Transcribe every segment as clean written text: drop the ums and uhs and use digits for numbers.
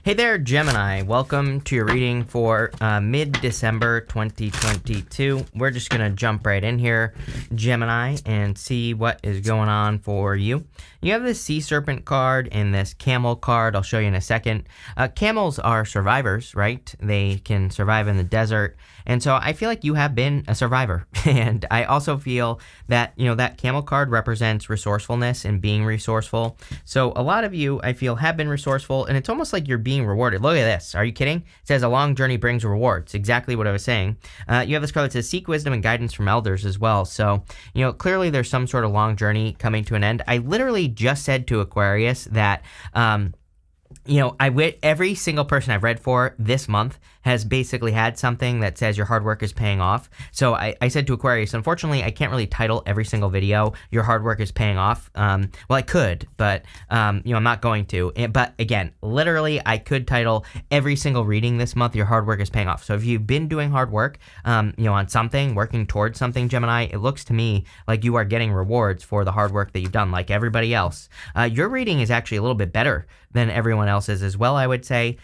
Hey there, Gemini. Welcome to your reading for mid-December 2022. We're just going to jump right in here, Gemini, and see what is going on for you. You have this Sea Serpent card and this Camel card. I'll show you in a second. Camels are survivors, right? They can survive in the desert. And so I feel like you have been a survivor. And I also feel that, that Camel card represents resourcefulness and being resourceful. So a lot of you, I feel, have been resourceful, and it's almost like you're being rewarded. Look at this. Are you kidding? It says a long journey brings rewards. Exactly what I was saying. You have this card that says seek wisdom and guidance from elders as well. So, clearly there's some sort of long journey coming to an end. I literally just said to Aquarius that, every single person I've read for this month has basically had something that says your hard work is paying off. So I said to Aquarius, unfortunately, I can't really title every single video, your hard work is paying off. Well, I could, but, I'm not going to. But again, literally, I could title every single reading this month, your hard work is paying off. So if you've been doing hard work, on something, working towards something, Gemini, it looks to me like you are getting rewards for the hard work that you've done, like everybody else. Your reading is actually a little bit better than everyone else's as well, I would say.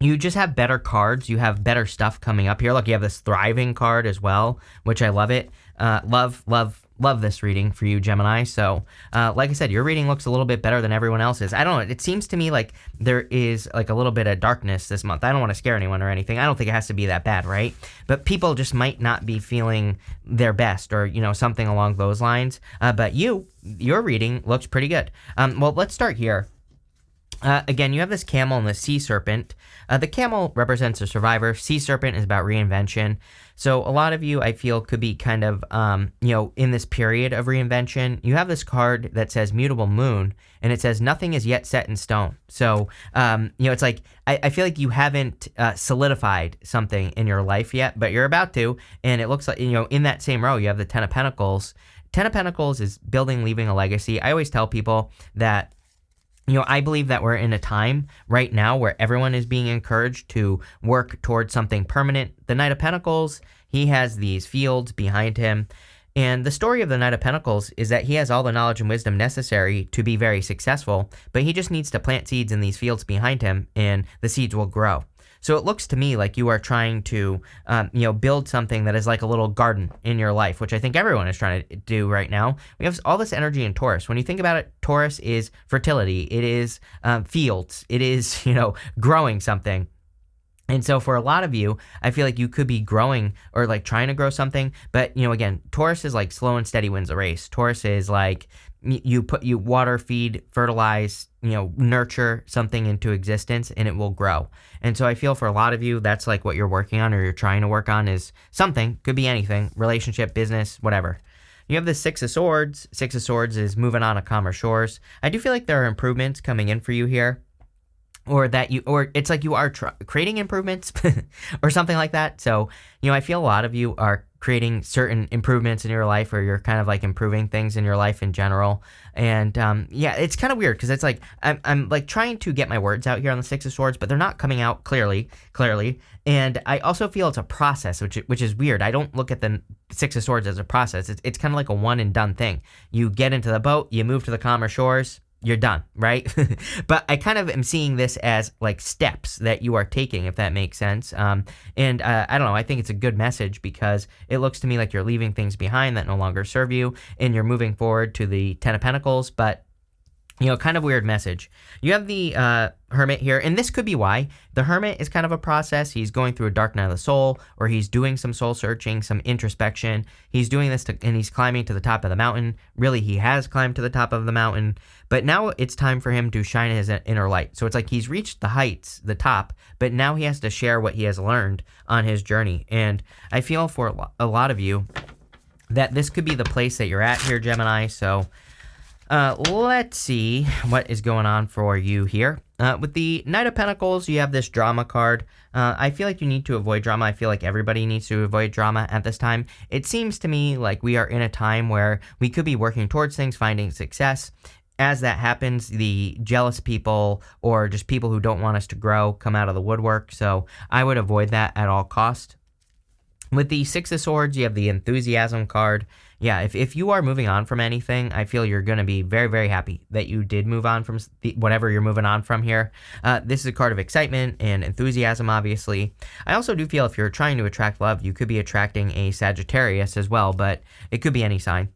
You just have better cards. You have better stuff coming up here. Look, you have this thriving card as well, which I love it. Love this reading for you, Gemini. So, like I said, your reading looks a little bit better than everyone else's. I don't know. It seems to me like there is like a little bit of darkness this month. I don't want to scare anyone or anything. I don't think it has to be that bad, right? But people just might not be feeling their best or, something along those lines. But your reading looks pretty good. Well, let's start here. Again, you have this camel and the sea serpent. The camel represents a survivor. Sea serpent is about reinvention. So a lot of you, I feel, could be kind of, in this period of reinvention. You have this card that says mutable moon, and it says nothing is yet set in stone. So, it's like, I feel like you haven't solidified something in your life yet, but you're about to. And it looks like, in that same row, you have the Ten of Pentacles. Ten of Pentacles is building, leaving a legacy. I always tell people that, I believe that we're in a time right now where everyone is being encouraged to work towards something permanent. The Knight of Pentacles, he has these fields behind him. And the story of the Knight of Pentacles is that he has all the knowledge and wisdom necessary to be very successful, but he just needs to plant seeds in these fields behind him, and the seeds will grow. So it looks to me like you are trying to, build something that is like a little garden in your life, which I think everyone is trying to do right now. We have all this energy in Taurus. When you think about it, Taurus is fertility. It is fields. It is, growing something. And so for a lot of you, I feel like you could be growing or like trying to grow something. But, again, Taurus is like slow and steady wins a race. Taurus is like you water, feed, fertilize, nurture something into existence, and it will grow. And so I feel for a lot of you, that's like what you're working on or you're trying to work on is something, could be anything, relationship, business, whatever. You have the Six of Swords. Six of Swords is moving on to calmer shores. I do feel like there are improvements coming in for you here. Or it's like you are creating improvements or something like that. So, I feel a lot of you are creating certain improvements in your life, or you're kind of like improving things in your life in general. And it's kind of weird because it's like I'm like trying to get my words out here on the Six of Swords, but they're not coming out clearly. And I also feel it's a process, which is weird. I don't look at the Six of Swords as a process. It's kind of like a one and done thing. You get into the boat, you move to the calmer shores, you're done, right? But I kind of am seeing this as like steps that you are taking, if that makes sense. And I don't know, I think it's a good message because it looks to me like you're leaving things behind that no longer serve you, and you're moving forward to the Ten of Pentacles, but kind of weird message. You have the Hermit here, and this could be why. The Hermit is kind of a process. He's going through a dark night of the soul, or he's doing some soul searching, some introspection. He's doing this and he's climbing to the top of the mountain. Really, he has climbed to the top of the mountain, but now it's time for him to shine his inner light. So it's like he's reached the heights, the top, but now he has to share what he has learned on his journey. And I feel for a lot of you that this could be the place that you're at here, Gemini. So let's see what is going on for you here. With the Knight of Pentacles, you have this drama card. I feel like you need to avoid drama. I feel like everybody needs to avoid drama at this time. It seems to me like we are in a time where we could be working towards things, finding success. As that happens, the jealous people or just people who don't want us to grow come out of the woodwork. So I would avoid that at all cost. With the Six of Swords, you have the Enthusiasm card. yeah, if you are moving on from anything, I feel you're going to be very, very happy that you did move on from whatever you're moving on from here. This is a card of excitement and enthusiasm, obviously. I also do feel if you're trying to attract love, you could be attracting a Sagittarius as well, but it could be any sign.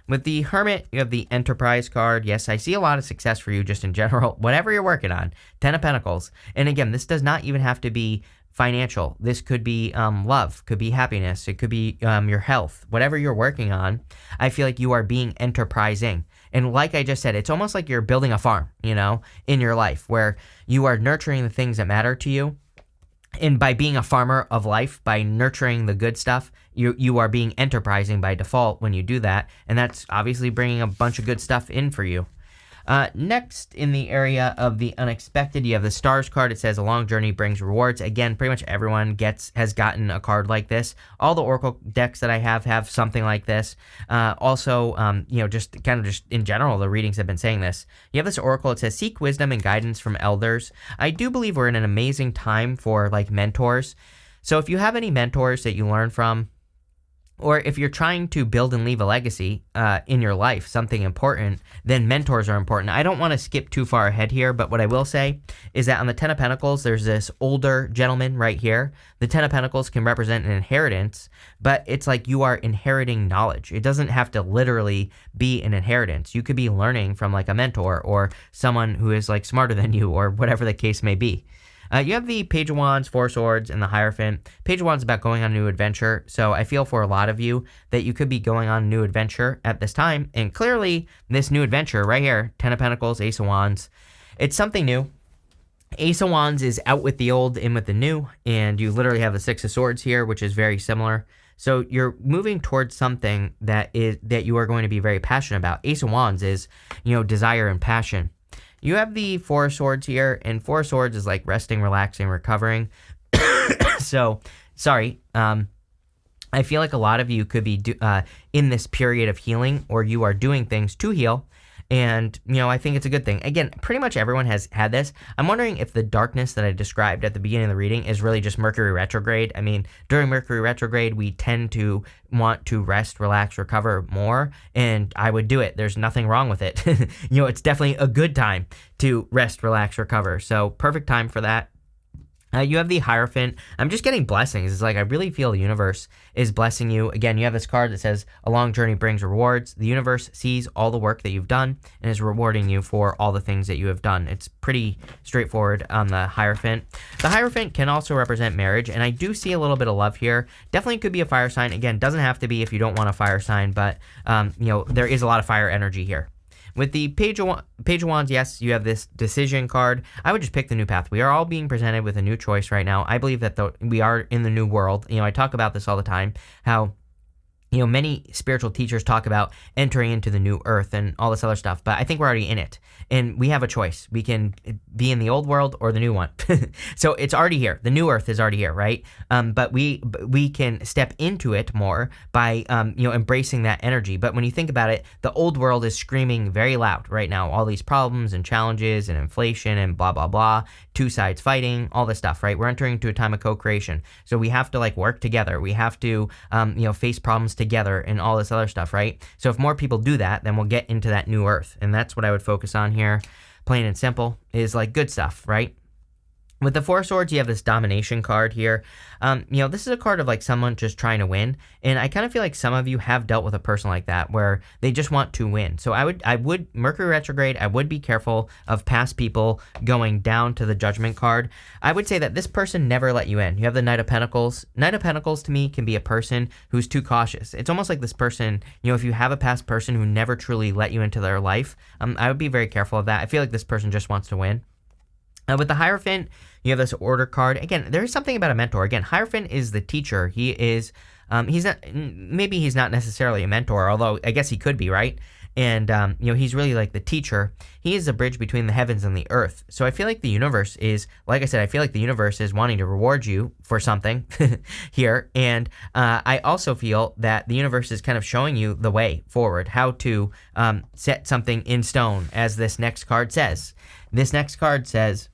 With the Hermit, you have the Enterprise card. Yes, I see a lot of success for you just in general, whatever you're working on. 10 of Pentacles. And again, this does not even have to be financial. This could be love, could be happiness, it could be your health, whatever you're working on. I feel like you are being enterprising. And like I just said, it's almost like you're building a farm, in your life where you are nurturing the things that matter to you. And by being a farmer of life, by nurturing the good stuff, you are being enterprising by default when you do that. And that's obviously bringing a bunch of good stuff in for you. Next, in the area of the unexpected, you have the Stars card. It says a long journey brings rewards. Again, pretty much everyone has gotten a card like this. All the Oracle decks that I have something like this. Also, just in general, the readings have been saying this. You have this Oracle. It says seek wisdom and guidance from elders. I do believe we're in an amazing time for mentors. So if you have any mentors that you learn from, or if you're trying to build and leave a legacy in your life, something important, then mentors are important. I don't want to skip too far ahead here, but what I will say is that on the 10 of Pentacles, there's this older gentleman right here. The 10 of Pentacles can represent an inheritance, but it's like you are inheriting knowledge. It doesn't have to literally be an inheritance. You could be learning from a mentor or someone who is smarter than you or whatever the case may be. You have the Page of Wands, Four Swords, and the Hierophant. Page of Wands is about going on a new adventure, so I feel for a lot of you that you could be going on a new adventure at this time, and clearly this new adventure right here, 10 of Pentacles, Ace of Wands, it's something new. Ace of Wands is out with the old, in with the new, and you literally have the Six of Swords here, which is very similar. So you're moving towards something that you are going to be very passionate about. Ace of Wands is, desire and passion. You have the Four of Swords here, and Four of Swords is resting, relaxing, recovering. So, sorry. I feel like a lot of you could be in this period of healing, or you are doing things to heal. And, I think it's a good thing. Again, pretty much everyone has had this. I'm wondering if the darkness that I described at the beginning of the reading is really just Mercury retrograde. I mean, during Mercury retrograde, we tend to want to rest, relax, recover more, and I would do it. There's nothing wrong with it. It's definitely a good time to rest, relax, recover. So perfect time for that. You have the Hierophant. I'm just getting blessings. It's I really feel the universe is blessing you. Again, you have this card that says a long journey brings rewards. The universe sees all the work that you've done and is rewarding you for all the things that you have done. It's pretty straightforward on the Hierophant. The Hierophant can also represent marriage, and I do see a little bit of love here. Definitely could be a fire sign. Again, doesn't have to be if you don't want a fire sign, but there is a lot of fire energy here. With the Page of Wands, yes, you have this decision card. I would just pick the new path. We are all being presented with a new choice right now. I believe that we are in the new world. I talk about this all the time, how many spiritual teachers talk about entering into the new earth and all this other stuff, but I think we're already in it. And we have a choice. We can be in the old world or the new one. So it's already here. The new earth is already here, right? But we can step into it more by, embracing that energy. But when you think about it, the old world is screaming very loud right now. All these problems and challenges and inflation and blah, blah, blah. Two sides fighting, all this stuff, right? We're entering into a time of co-creation. So we have to work together. We have to, face problems together and all this other stuff, right? So if more people do that, then we'll get into that new earth. And that's what I would focus on here, plain and simple, is good stuff, right? With the Four Swords, you have this domination card here. This is a card of someone just trying to win. And I kind of feel like some of you have dealt with a person like that where they just want to win. So I would Mercury retrograde, I would be careful of past people going down to the Judgment card. I would say that this person never let you in. You have the Knight of Pentacles. Knight of Pentacles to me can be a person who's too cautious. It's almost like this person, if you have a past person who never truly let you into their life, I would be very careful of that. I feel like this person just wants to win. With the Hierophant, you have this Order card. Again, there is something about a mentor. Again, Hierophant is the teacher. He is, he's not necessarily a mentor, although I guess he could be, right? And, he's really the teacher. He is a bridge between the heavens and the earth. So I feel like the universe is, like I said, I feel like the universe is wanting to reward you for something here. And I also feel that the universe is kind of showing you the way forward, how to set something in stone, as this next card says. This next card says,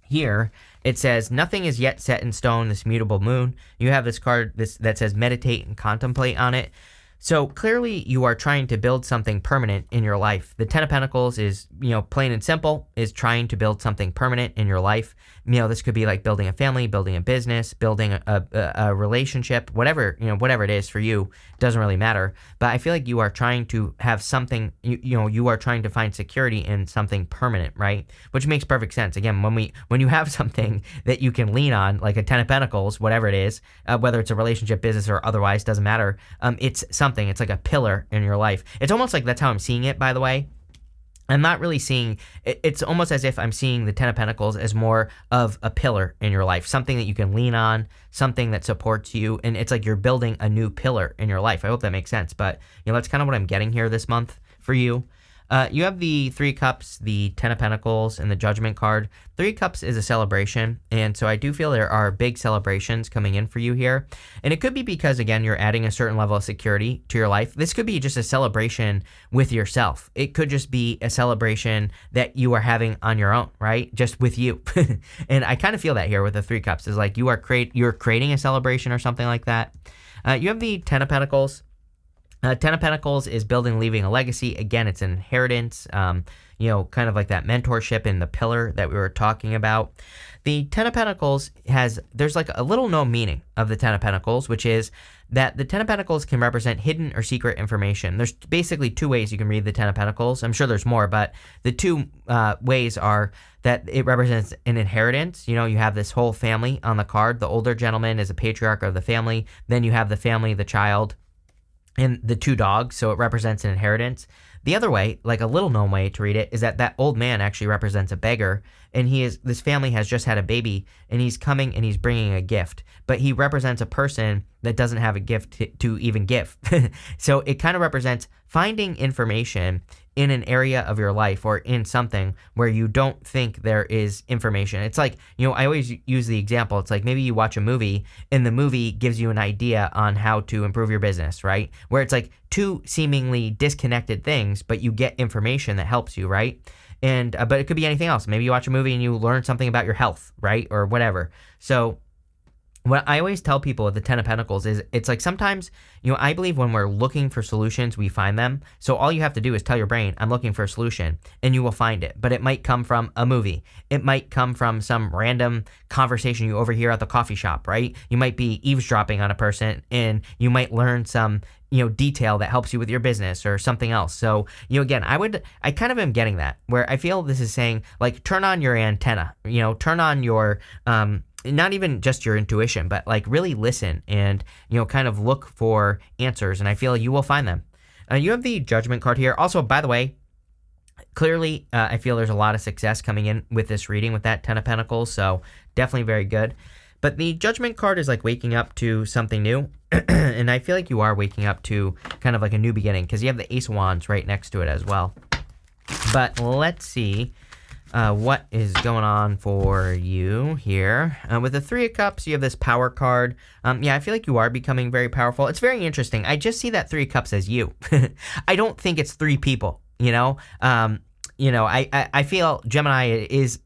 here, it says, nothing is yet set in stone, this mutable moon. You have this card that says meditate and contemplate on it. So clearly you are trying to build something permanent in your life. The Ten of Pentacles is, plain and simple, is trying to build something permanent in your life. This could be like building a family, building a business, building a relationship, whatever it is for you, doesn't really matter. But I feel like you are trying to have something, you are trying to find security in something permanent, right? Which makes perfect sense. Again, when you have something that you can lean on, like a Ten of Pentacles, whatever it is, whether it's a relationship, business, or otherwise, doesn't matter. It's something. It's like a pillar in your life. It's almost like that's how I'm seeing it, by the way. I'm not really seeing, it's almost as if I'm seeing the Ten of Pentacles as more of a pillar in your life, something that you can lean on, something that supports you, and it's like you're building a new pillar in your life. I hope that makes sense, but that's kind of what I'm getting here this month for you. You have the Three Cups, the Ten of Pentacles, and the Judgment card. Three Cups is a celebration, and so I do feel there are big celebrations coming in for you here. And it could be because, again, you're adding a certain level of security to your life. This could be just a celebration with yourself. It could just be a celebration that you are having on your own, right? Just with you. And I kind of feel that here with the Three Cups. Is like you're creating a celebration or something like that. You have the Ten of Pentacles. Ten of Pentacles is building, leaving a legacy. Again, it's an inheritance, kind of like that mentorship in the pillar that we were talking about. The Ten of Pentacles there's like a little known meaning of the Ten of Pentacles, which is that the Ten of Pentacles can represent hidden or secret information. There's basically two ways you can read the Ten of Pentacles. I'm sure there's more, but the two ways are that it represents an inheritance. You have this whole family on the card. The older gentleman is a patriarch of the family. Then you have the family, the child, and the two dogs, so it represents an inheritance. The other way, like a little known way to read it, is that old man actually represents a beggar, and this family has just had a baby, and he's coming and he's bringing a gift, but he represents a person that doesn't have a gift to even give. So it kind of represents finding information in an area of your life or in something where you don't think there is information. It's like, I always use the example. It's like maybe you watch a movie and the movie gives you an idea on how to improve your business, right? Where it's like two seemingly disconnected things, but you get information that helps you, right? And but it could be anything else. Maybe you watch a movie and you learn something about your health, right? Or whatever. So what I always tell people with the Ten of Pentacles is it's like sometimes, I believe when we're looking for solutions, we find them. So all you have to do is tell your brain, I'm looking for a solution, and you will find it. But it might come from a movie. It might come from some random conversation you overhear at the coffee shop, right? You might be eavesdropping on a person, and you might learn some detail that helps you with your business or something else. So, again, I kind of am getting that, where I feel this is saying, like, turn on your antenna, turn on your, not even just your intuition, but like really listen and, kind of look for answers. And I feel you will find them. You have the Judgment card here. Also, by the way, clearly, I feel there's a lot of success coming in with this reading with that Ten of Pentacles. So definitely very good. But the Judgment card is like waking up to something new. And I feel like you are waking up to kind of like a new beginning because you have the Ace of Wands right next to it as well. But let's see what is going on for you here. With the Three of Cups, you have this Power card. I feel like you are becoming very powerful. It's very interesting. I just see that Three of Cups as you. I don't think it's three people, I feel Gemini is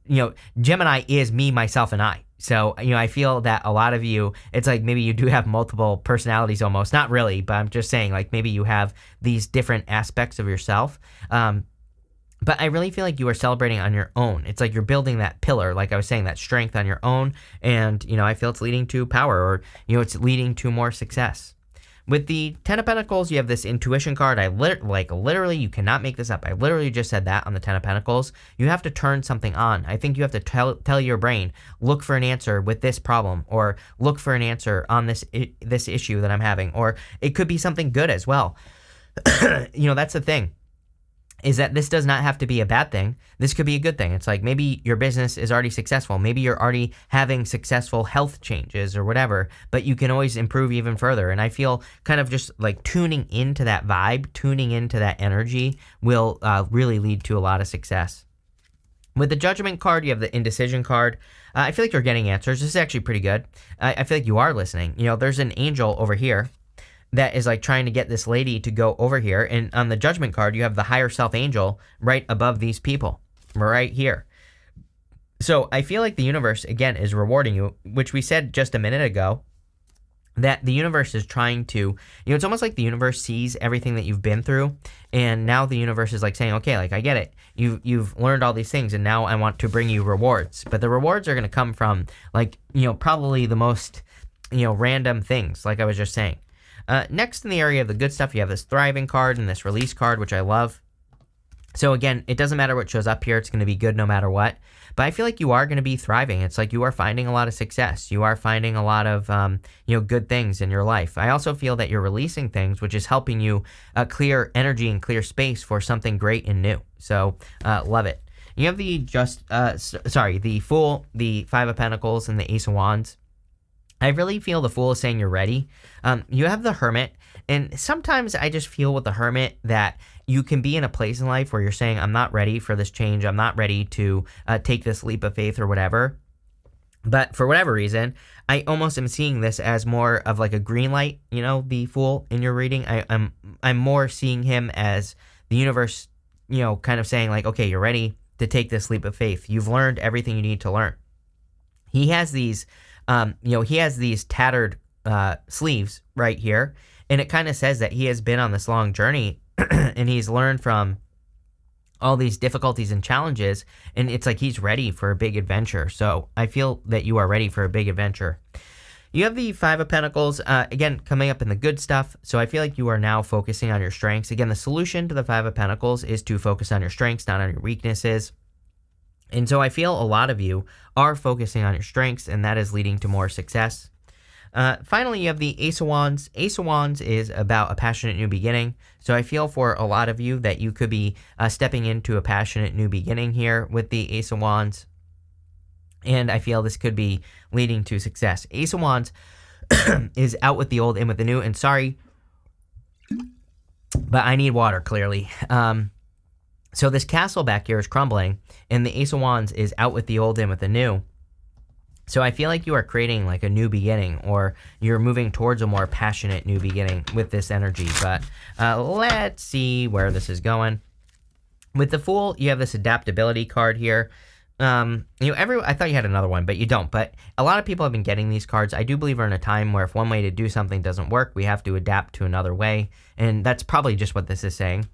me, myself, and I. So, I feel that a lot of you, it's like maybe you do have multiple personalities almost. Not really, but I'm just saying like maybe you have these different aspects of yourself. But I really feel like you are celebrating on your own. It's like you're building that pillar, like I was saying, that strength on your own. And, I feel it's leading to power or, it's leading to more success. With the Ten of Pentacles, you have this Intuition card. Literally, you cannot make this up. I literally just said that on the Ten of Pentacles. You have to turn something on. I think you have to tell your brain, look for an answer with this problem, or look for an answer on this issue that I'm having. Or it could be something good as well. That's the thing. Is that this does not have to be a bad thing. This could be a good thing. It's like maybe your business is already successful. Maybe you're already having successful health changes or whatever, but you can always improve even further. And I feel kind of just like tuning into that vibe, tuning into that energy will really lead to a lot of success. With the Judgment card, you have the Indecision card. I feel like you're getting answers. This is actually pretty good. I feel like you are listening. There's an angel over here that is like trying to get this lady to go over here. And on the Judgment card, you have the higher self angel right above these people, right here. So I feel like the universe, again, is rewarding you, which we said just a minute ago, that the universe is trying to, it's almost like the universe sees everything that you've been through, and now the universe is like saying, okay, like I get it, you've learned all these things, and now I want to bring you rewards. But the rewards are going to come from like, probably the most, random things, like I was just saying. Next, in the area of the good stuff, you have this thriving card and this release card, which I love. So again, it doesn't matter what shows up here, it's going to be good no matter what. But I feel like you are going to be thriving. It's like you are finding a lot of success. You are finding a lot of, good things in your life. I also feel that you're releasing things, which is helping you clear energy and clear space for something great and new. So love it. You have the Fool, the Five of Pentacles, and the Ace of Wands. I really feel the Fool is saying you're ready. You have the Hermit, and sometimes I just feel with the Hermit that you can be in a place in life where you're saying, I'm not ready for this change. I'm not ready to take this leap of faith or whatever. But for whatever reason, I almost am seeing this as more of like a green light, the Fool in your reading. I'm more seeing him as the universe, kind of saying like, okay, you're ready to take this leap of faith. You've learned everything you need to learn. He has these, tattered sleeves right here. And it kind of says that he has been on this long journey and he's learned from all these difficulties and challenges, and it's like he's ready for a big adventure. So I feel that you are ready for a big adventure. You have the Five of Pentacles, again, coming up in the good stuff. So I feel like you are now focusing on your strengths. Again, the solution to the Five of Pentacles is to focus on your strengths, not on your weaknesses. And so I feel a lot of you are focusing on your strengths, and that is leading to more success. Finally, you have the Ace of Wands. Ace of Wands is about a passionate new beginning. So I feel for a lot of you that you could be stepping into a passionate new beginning here with the Ace of Wands. And I feel this could be leading to success. Ace of Wands is out with the old, in with the new. And sorry, but I need water, clearly. So this castle back here is crumbling, and the Ace of Wands is out with the old, in with the new. So I feel like you are creating like a new beginning, or you're moving towards a more passionate new beginning with this energy. But let's see where this is going. With the Fool, you have this adaptability card here. I thought you had another one, but you don't. But a lot of people have been getting these cards. I do believe we're in a time where if one way to do something doesn't work, we have to adapt to another way. And that's probably just what this is saying.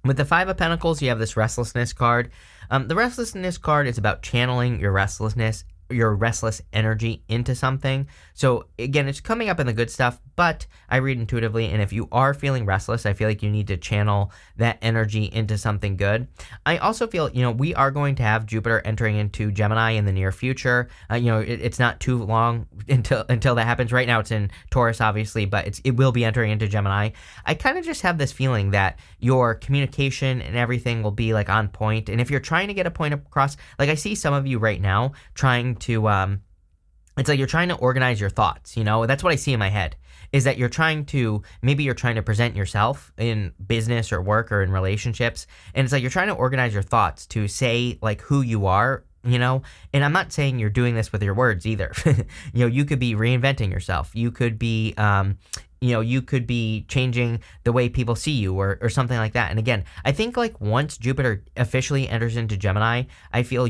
With the Five of Pentacles, you have this restlessness card. The restlessness card is about channeling your restlessness, your restless energy into something. So again, it's coming up in the good stuff, but I read intuitively, and if you are feeling restless, I feel like you need to channel that energy into something good. I also feel, we are going to have Jupiter entering into Gemini in the near future. It's not too long until that happens. Right now it's in Taurus, obviously, but it will be entering into Gemini. I kind of just have this feeling that your communication and everything will be like on point. And if you're trying to get a point across, like I see some of you right now trying to, it's like you're trying to organize your thoughts, that's what I see in my head, is that you're trying to present yourself in business or work or in relationships. And it's like you're trying to organize your thoughts to say like who you are, and I'm not saying you're doing this with your words either. You could be reinventing yourself. You could be, you could be changing the way people see you or something like that. And again, I think like once Jupiter officially enters into Gemini, I feel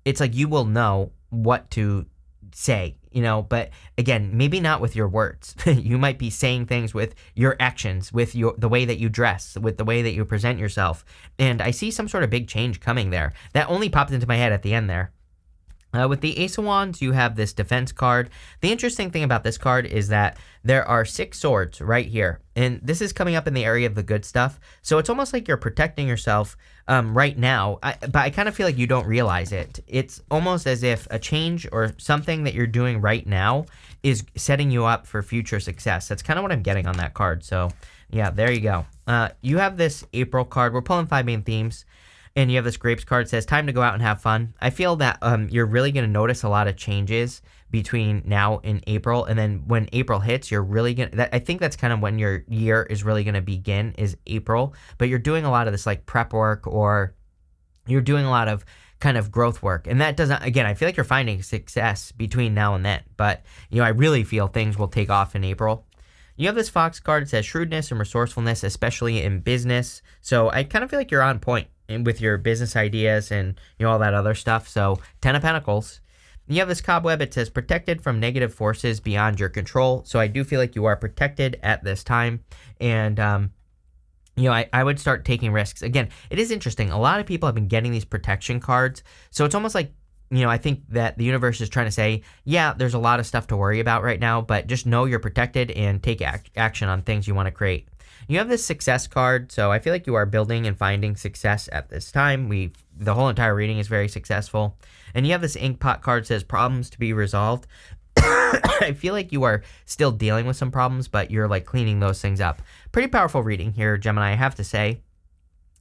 it's like you will know what to say, but again, maybe not with your words. You might be saying things with your actions, with the way that you dress, with the way that you present yourself. And I see some sort of big change coming there. That only popped into my head at the end there. With the Ace of Wands, you have this defense card. The interesting thing about this card is that there are 6 swords right here. And this is coming up in the area of the good stuff. So it's almost like you're protecting yourself right now. But I kind of feel like you don't realize it. It's almost as if a change or something that you're doing right now is setting you up for future success. That's kind of what I'm getting on that card. So yeah, there you go. You have this April card. We're pulling 5 main themes. And you have this grapes card. It says time to go out and have fun. I feel that you're really going to notice a lot of changes between now and April. And then when April hits, you're really going to, I think that's kind of when your year is really going to begin, is April. But you're doing a lot of this like prep work, or you're doing a lot of kind of growth work. And that doesn't, again, I feel like you're finding success between now and then. But, I really feel things will take off in April. You have this Fox card. It says shrewdness and resourcefulness, especially in business. So I kind of feel like you're on point with your business ideas and all that other stuff. So 10 of Pentacles. You have this cobweb. It says protected from negative forces beyond your control. So I do feel like you are protected at this time. And, I would start taking risks. Again, it is interesting. A lot of people have been getting these protection cards. So it's almost like, I think that the universe is trying to say, yeah, there's a lot of stuff to worry about right now, but just know you're protected and take action on things you want to create. You have this success card, so I feel like you are building and finding success at this time. The whole entire reading is very successful. And you have this ink pot card that says problems to be resolved. I feel like you are still dealing with some problems, but you're like cleaning those things up. Pretty powerful reading here, Gemini, I have to say.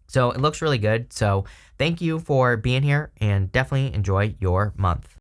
So it looks really good. So thank you for being here and definitely enjoy your month.